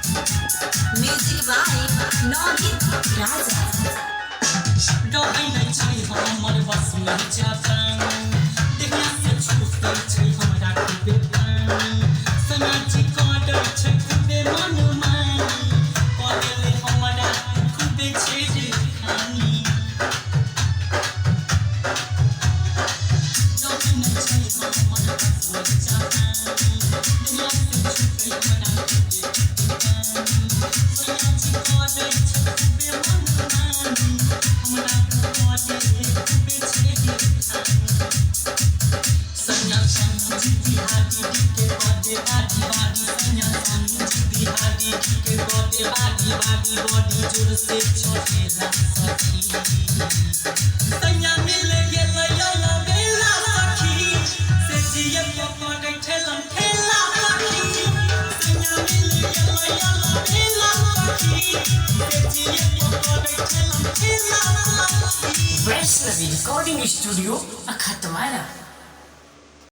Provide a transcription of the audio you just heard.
Music by Nogin Raja. डरै नै छै हमर बसमा जान देखला से छूटै छै हमरा खूबे पानी समाजी काटै छै खूबे मन मानी करेले हमरा खूबे छेड़े खानी डरै नै छै हमर बसमा जान देखला से छूटै हमरा खूबे पानी समाजी काटै छै खूबे मन मानी हमरा खूबे छेड़े खानी सैया संजी बिहारी के बड़े बारी बारी सैया संजी बिहारी के बड़े बारी बारी बड़ी जोर से चढ़ेला सखी सैया मिल गेलै या बेला सखी से जिए पकड़ ठेलन ठेला सखी सैया मिल गेलै या बेला सखी से जिए पकड़ ठेलन ठेला सखी Westlavi Recording Studio, Akhatwara.